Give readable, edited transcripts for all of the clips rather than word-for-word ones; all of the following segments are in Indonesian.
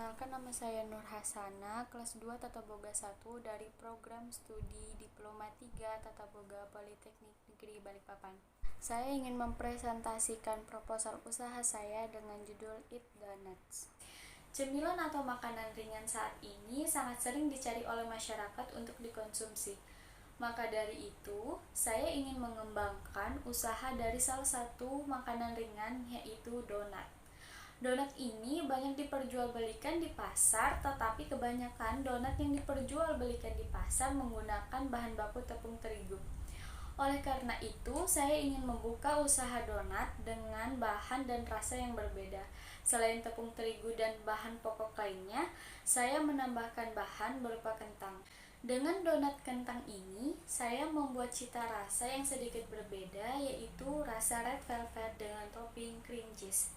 Perkenalkan, nama saya Nur Hasana, kelas 2 Tata Boga 1 dari program studi Diploma 3 Tata Boga Politeknik Negeri Balikpapan. Saya ingin mempresentasikan proposal usaha saya dengan judul Eat Donuts. Cemilan atau makanan ringan saat ini sangat sering dicari oleh masyarakat untuk dikonsumsi. Maka dari itu, saya ingin mengembangkan usaha dari salah satu makanan ringan, yaitu donat. Donat ini banyak diperjualbelikan di pasar, tetapi kebanyakan donat yang diperjualbelikan di pasar menggunakan bahan baku tepung terigu. Oleh karena itu, saya ingin membuka usaha donat dengan bahan dan rasa yang berbeda. Selain tepung terigu dan bahan pokok lainnya, saya menambahkan bahan berupa kentang. Dengan donat kentang ini, saya membuat cita rasa yang sedikit berbeda, yaitu rasa red velvet dengan topping cream cheese.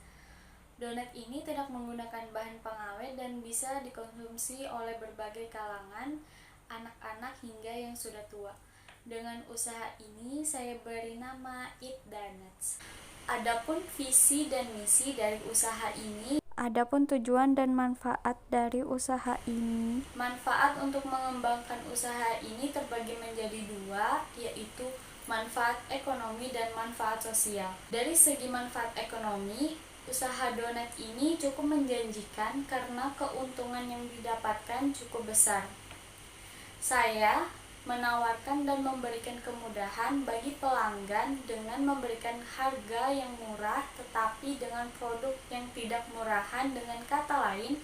Donat ini tidak menggunakan bahan pengawet dan bisa dikonsumsi oleh berbagai kalangan, anak-anak hingga yang sudah tua. Dengan usaha ini, saya beri nama Eat Donuts. Adapun visi dan misi dari usaha ini, Adapun tujuan dan manfaat dari usaha ini, manfaat untuk mengembangkan usaha ini terbagi menjadi dua, yaitu manfaat ekonomi dan manfaat sosial. Dari segi manfaat ekonomi, usaha donat ini cukup menjanjikan karena keuntungan yang didapatkan cukup besar. Saya menawarkan dan memberikan kemudahan bagi pelanggan dengan memberikan harga yang murah tetapi dengan produk yang tidak murahan. Dengan kata lain,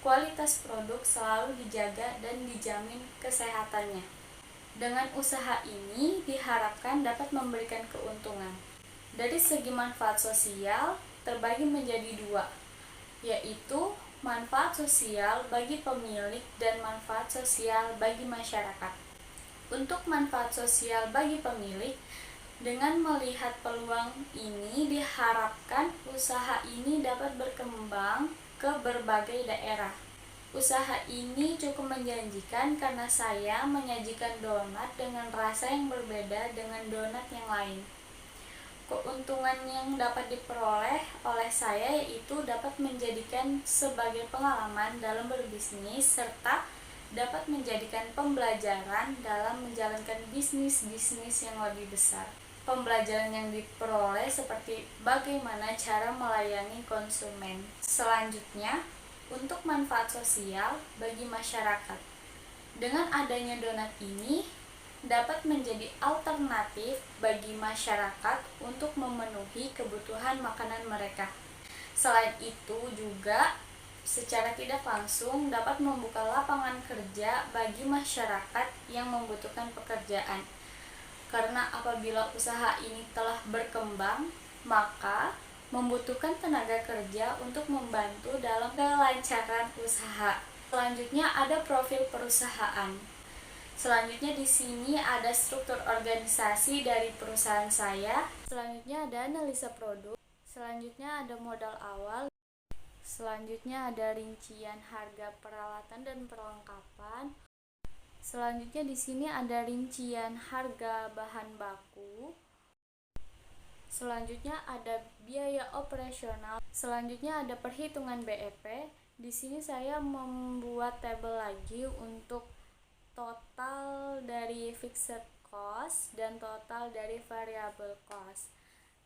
kualitas produk selalu dijaga dan dijamin kesehatannya. Dengan usaha ini diharapkan dapat memberikan keuntungan. Dari segi manfaat sosial terbagi menjadi dua, yaitu manfaat sosial bagi pemilik dan manfaat sosial bagi masyarakat. Untuk manfaat sosial bagi pemilik, dengan melihat peluang ini diharapkan usaha ini dapat berkembang ke berbagai daerah. Usaha ini cukup menjanjikan karena saya menyajikan donat dengan rasa yang berbeda dengan donat yang lain. Keuntungan yang dapat diperoleh oleh saya yaitu dapat menjadikan sebagai pengalaman dalam berbisnis serta dapat menjadikan pembelajaran dalam menjalankan bisnis-bisnis yang lebih besar. Pembelajaran yang diperoleh seperti bagaimana cara melayani konsumen. Selanjutnya, untuk manfaat sosial bagi masyarakat. Dengan adanya donat ini, dapat menjadi alternatif bagi masyarakat untuk memenuhi kebutuhan makanan mereka. Selain itu juga secara tidak langsung dapat membuka lapangan kerja bagi masyarakat yang membutuhkan pekerjaan. Karena apabila usaha ini telah berkembang, maka membutuhkan tenaga kerja untuk membantu dalam kelancaran usaha. Selanjutnya ada profil perusahaan. Selanjutnya di sini ada struktur organisasi dari perusahaan saya. Selanjutnya ada analisa produk. Selanjutnya ada modal awal. Selanjutnya ada rincian harga peralatan dan perlengkapan. Selanjutnya di sini ada rincian harga bahan baku. Selanjutnya ada biaya operasional. Selanjutnya ada perhitungan BEP. Di sini saya membuat tabel lagi untuk total dari fixed cost dan total dari variable cost.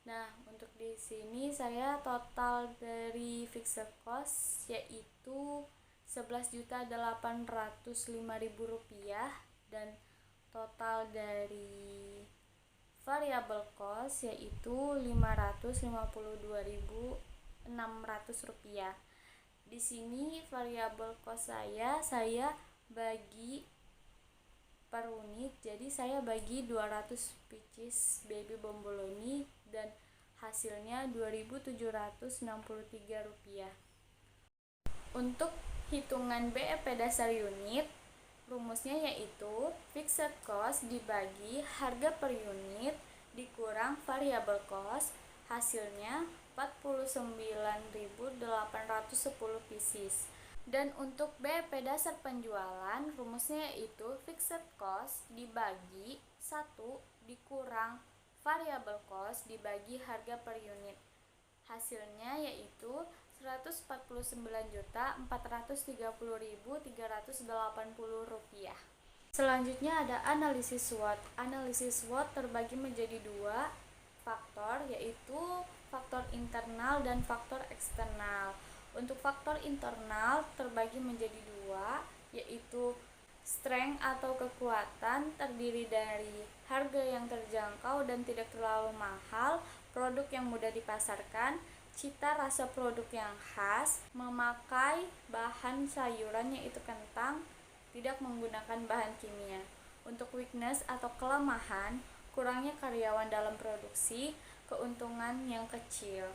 Nah, untuk di sini saya total dari fixed cost yaitu Rp11.805.000 dan total dari variable cost yaitu Rp552.600. Di sini variable cost saya bagi per unit, jadi saya bagi 200 pieces baby bomboloni dan hasilnya Rp2.763. Untuk hitungan BEP dasar unit, rumusnya yaitu fixed cost dibagi harga per unit dikurang variable cost, hasilnya 49.810 pieces. Dan untuk BEP dasar penjualan, rumusnya yaitu fixed cost dibagi 1 dikurang variable cost dibagi harga per unit. Hasilnya yaitu Rp149.430.380. Selanjutnya ada analisis SWOT. Analisis SWOT terbagi menjadi dua faktor, yaitu faktor internal dan faktor eksternal. Untuk faktor internal terbagi menjadi dua, yaitu strength atau kekuatan, terdiri dari harga yang terjangkau dan tidak terlalu mahal, produk yang mudah dipasarkan, cita rasa produk yang khas, memakai bahan sayuran yaitu kentang, tidak menggunakan bahan kimia. Untuk weakness atau kelemahan, kurangnya karyawan dalam produksi, keuntungan yang kecil.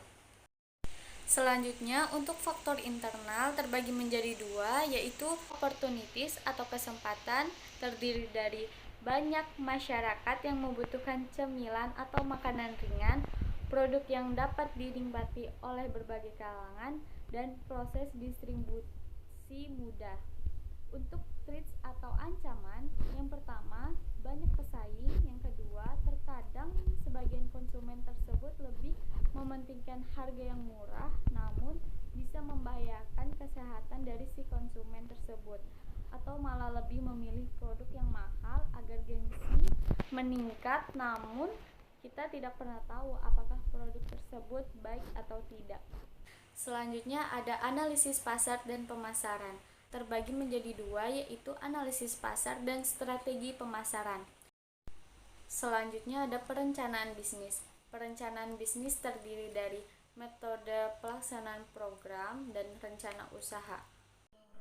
Selanjutnya, untuk faktor internal terbagi menjadi dua, yaitu opportunities atau kesempatan, terdiri dari banyak masyarakat yang membutuhkan cemilan atau makanan ringan, produk yang dapat dinikmati oleh berbagai kalangan, dan proses distribusi mudah. Untuk threats atau ancaman, yang pertama, banyak pesaing, yang kedua, terkadang sebagian konsumen tersebut lebih mementingkan harga yang murah, namun bisa membahayakan kesehatan dari si konsumen tersebut, atau malah lebih memilih produk yang mahal agar gengsi meningkat, namun kita tidak pernah tahu apakah produk tersebut baik atau tidak. Selanjutnya ada analisis pasar dan pemasaran. Terbagi menjadi dua, yaitu analisis pasar dan strategi pemasaran. Selanjutnya ada perencanaan bisnis. Perencanaan bisnis terdiri dari metode pelaksanaan program dan rencana usaha.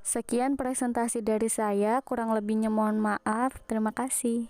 Sekian presentasi dari saya, kurang lebihnya mohon maaf. Terima kasih.